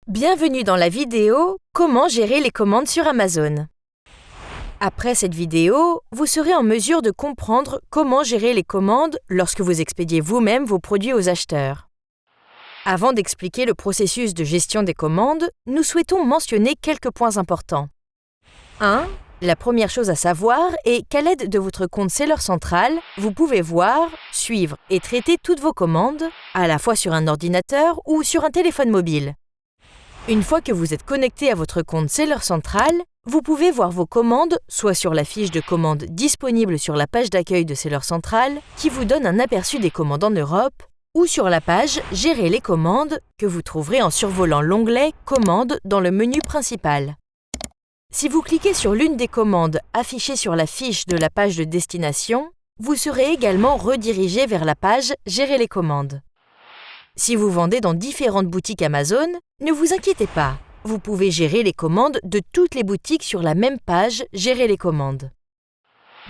Bienvenue dans la vidéo « Comment gérer les commandes sur Amazon ». Après cette vidéo, vous serez en mesure de comprendre comment gérer les commandes lorsque vous expédiez vous-même vos produits aux acheteurs. Avant d'expliquer le processus de gestion des commandes, nous souhaitons mentionner quelques points importants. 1. La première chose à savoir est qu'à l'aide de votre compte Seller Central, vous pouvez voir, suivre et traiter toutes vos commandes, à la fois sur un ordinateur ou sur un téléphone mobile. Une fois que vous êtes connecté à votre compte Seller Central, vous pouvez voir vos commandes soit sur la fiche de commande disponible sur la page d'accueil de Seller Central qui vous donne un aperçu des commandes en Europe, ou sur la page « Gérer les commandes » que vous trouverez en survolant l'onglet « Commandes » dans le menu principal. Si vous cliquez sur l'une des commandes affichées sur la fiche de la page de destination, vous serez également redirigé vers la page « Gérer les commandes ». Si vous vendez dans différentes boutiques Amazon, ne vous inquiétez pas, vous pouvez gérer les commandes de toutes les boutiques sur la même page « Gérer les commandes ».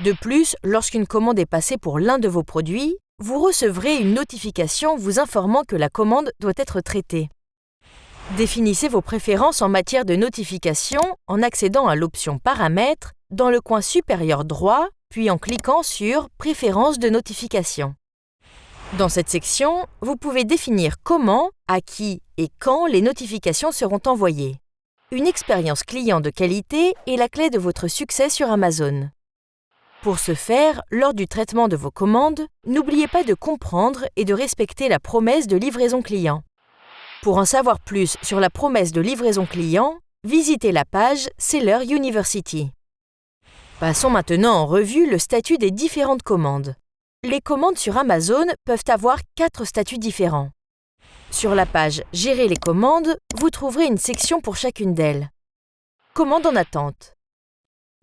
De plus, lorsqu'une commande est passée pour l'un de vos produits, vous recevrez une notification vous informant que la commande doit être traitée. Définissez vos préférences en matière de notification en accédant à l'option « Paramètres » dans le coin supérieur droit, puis en cliquant sur « Préférences de notification ». Dans cette section, vous pouvez définir comment, à qui et quand les notifications seront envoyées. Une expérience client de qualité est la clé de votre succès sur Amazon. Pour ce faire, lors du traitement de vos commandes, n'oubliez pas de comprendre et de respecter la promesse de livraison client. Pour en savoir plus sur la promesse de livraison client, visitez la page Seller University. Passons maintenant en revue le statut des différentes commandes. Les commandes sur Amazon peuvent avoir 4 statuts différents. Sur la page « Gérer les commandes », vous trouverez une section pour chacune d'elles. Commande en attente.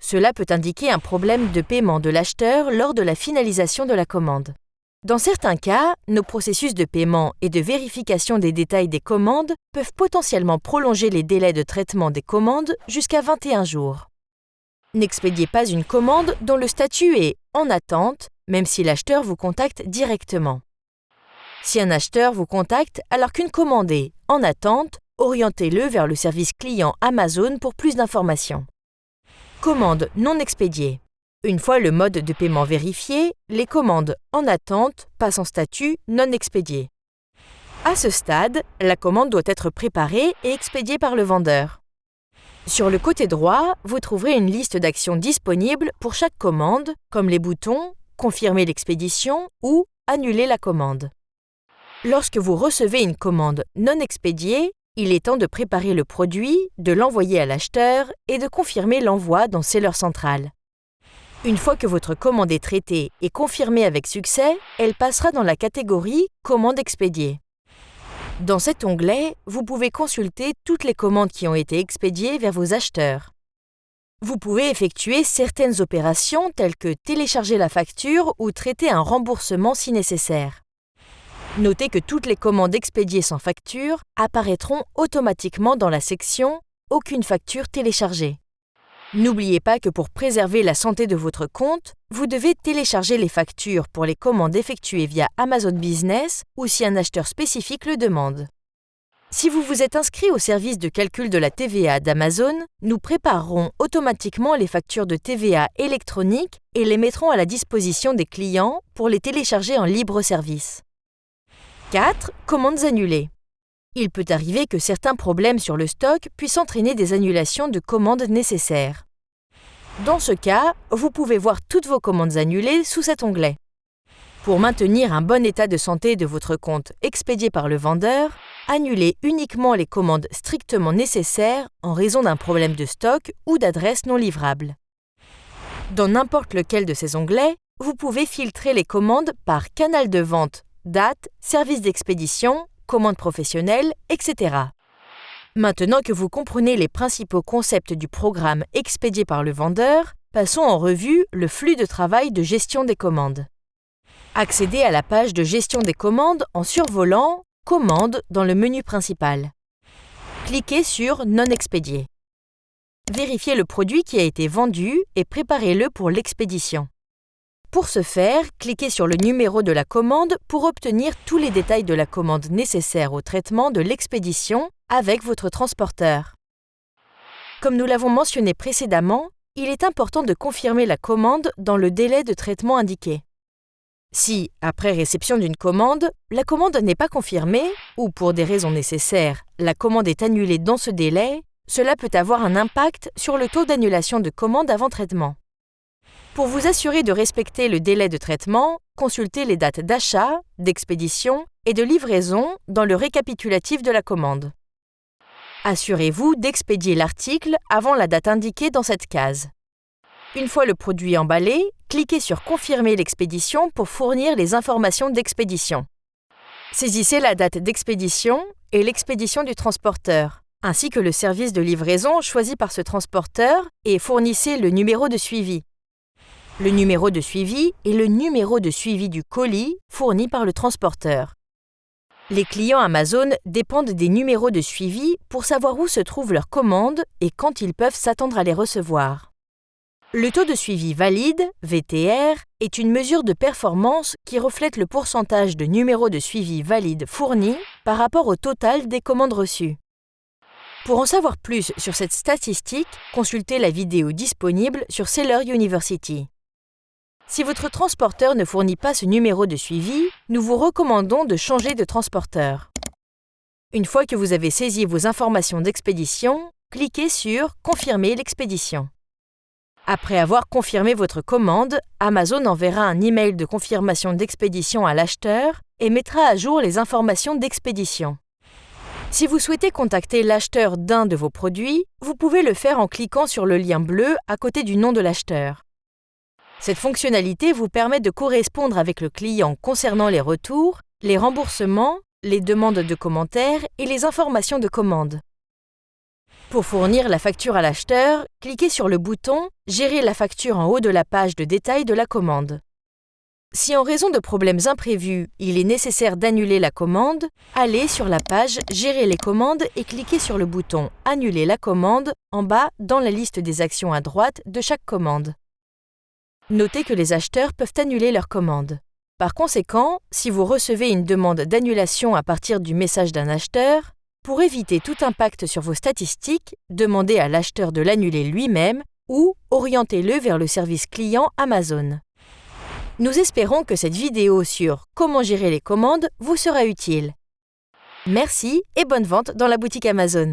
Cela peut indiquer un problème de paiement de l'acheteur lors de la finalisation de la commande. Dans certains cas, nos processus de paiement et de vérification des détails des commandes peuvent potentiellement prolonger les délais de traitement des commandes jusqu'à 21 jours. N'expédiez pas une commande dont le statut est « en attente », même si l'acheteur vous contacte directement. Si un acheteur vous contacte alors qu'une commande est « en attente », orientez-le vers le service client Amazon pour plus d'informations. Commande non expédiée. Une fois le mode de paiement vérifié, les commandes « en attente » passent en statut « non expédié ». À ce stade, la commande doit être préparée et expédiée par le vendeur. Sur le côté droit, vous trouverez une liste d'actions disponibles pour chaque commande, comme les boutons « Confirmer l'expédition » ou « Annuler la commande ». Lorsque vous recevez une commande non expédiée, il est temps de préparer le produit, de l'envoyer à l'acheteur et de confirmer l'envoi dans Seller Central. Une fois que votre commande est traitée et confirmée avec succès, elle passera dans la catégorie « Commande expédiée ». Dans cet onglet, vous pouvez consulter toutes les commandes qui ont été expédiées vers vos acheteurs. Vous pouvez effectuer certaines opérations telles que télécharger la facture ou traiter un remboursement si nécessaire. Notez que toutes les commandes expédiées sans facture apparaîtront automatiquement dans la section « Aucune facture téléchargée ». N'oubliez pas que pour préserver la santé de votre compte, vous devez télécharger les factures pour les commandes effectuées via Amazon Business ou si un acheteur spécifique le demande. Si vous vous êtes inscrit au service de calcul de la TVA d'Amazon, nous préparerons automatiquement les factures de TVA électroniques et les mettrons à la disposition des clients pour les télécharger en libre service. 4. Commandes annulées. Il peut arriver que certains problèmes sur le stock puissent entraîner des annulations de commandes nécessaires. Dans ce cas, vous pouvez voir toutes vos commandes annulées sous cet onglet. Pour maintenir un bon état de santé de votre compte expédié par le vendeur, annulez uniquement les commandes strictement nécessaires en raison d'un problème de stock ou d'adresse non livrable. Dans n'importe lequel de ces onglets, vous pouvez filtrer les commandes par canal de vente, date, service d'expédition, commande professionnelle, etc. Maintenant que vous comprenez les principaux concepts du programme expédié par le vendeur, passons en revue le flux de travail de gestion des commandes. Accédez à la page de gestion des commandes en survolant « Commandes » dans le menu principal. Cliquez sur « Non expédié ». Vérifiez le produit qui a été vendu et préparez-le pour l'expédition. Pour ce faire, cliquez sur le numéro de la commande pour obtenir tous les détails de la commande nécessaires au traitement de l'expédition avec votre transporteur. Comme nous l'avons mentionné précédemment, il est important de confirmer la commande dans le délai de traitement indiqué. Si, après réception d'une commande, la commande n'est pas confirmée ou pour des raisons nécessaires, la commande est annulée dans ce délai, cela peut avoir un impact sur le taux d'annulation de commande avant traitement. Pour vous assurer de respecter le délai de traitement, consultez les dates d'achat, d'expédition et de livraison dans le récapitulatif de la commande. Assurez-vous d'expédier l'article avant la date indiquée dans cette case. Une fois le produit emballé, cliquez sur « Confirmer l'expédition » pour fournir les informations d'expédition. Saisissez la date d'expédition et l'expédition du transporteur, ainsi que le service de livraison choisi par ce transporteur et fournissez le numéro de suivi. Le numéro de suivi est le numéro de suivi du colis fourni par le transporteur. Les clients Amazon dépendent des numéros de suivi pour savoir où se trouvent leurs commandes et quand ils peuvent s'attendre à les recevoir. Le taux de suivi valide, VTR, est une mesure de performance qui reflète le pourcentage de numéros de suivi valides fournis par rapport au total des commandes reçues. Pour en savoir plus sur cette statistique, consultez la vidéo disponible sur Seller University. Si votre transporteur ne fournit pas ce numéro de suivi, nous vous recommandons de changer de transporteur. Une fois que vous avez saisi vos informations d'expédition, cliquez sur « Confirmer l'expédition ». Après avoir confirmé votre commande, Amazon enverra un email de confirmation d'expédition à l'acheteur et mettra à jour les informations d'expédition. Si vous souhaitez contacter l'acheteur d'un de vos produits, vous pouvez le faire en cliquant sur le lien bleu à côté du nom de l'acheteur. Cette fonctionnalité vous permet de correspondre avec le client concernant les retours, les remboursements, les demandes de commentaires et les informations de commande. Pour fournir la facture à l'acheteur, cliquez sur le bouton « Gérer la facture » en haut de la page de détail de la commande. Si en raison de problèmes imprévus, il est nécessaire d'annuler la commande, allez sur la page « Gérer les commandes » et cliquez sur le bouton « Annuler la commande » en bas dans la liste des actions à droite de chaque commande. Notez que les acheteurs peuvent annuler leur commande. Par conséquent, si vous recevez une demande d'annulation à partir du message d'un acheteur, pour éviter tout impact sur vos statistiques, demandez à l'acheteur de l'annuler lui-même ou orientez-le vers le service client Amazon. Nous espérons que cette vidéo sur « Comment gérer les commandes » vous sera utile. Merci et bonne vente dans la boutique Amazon.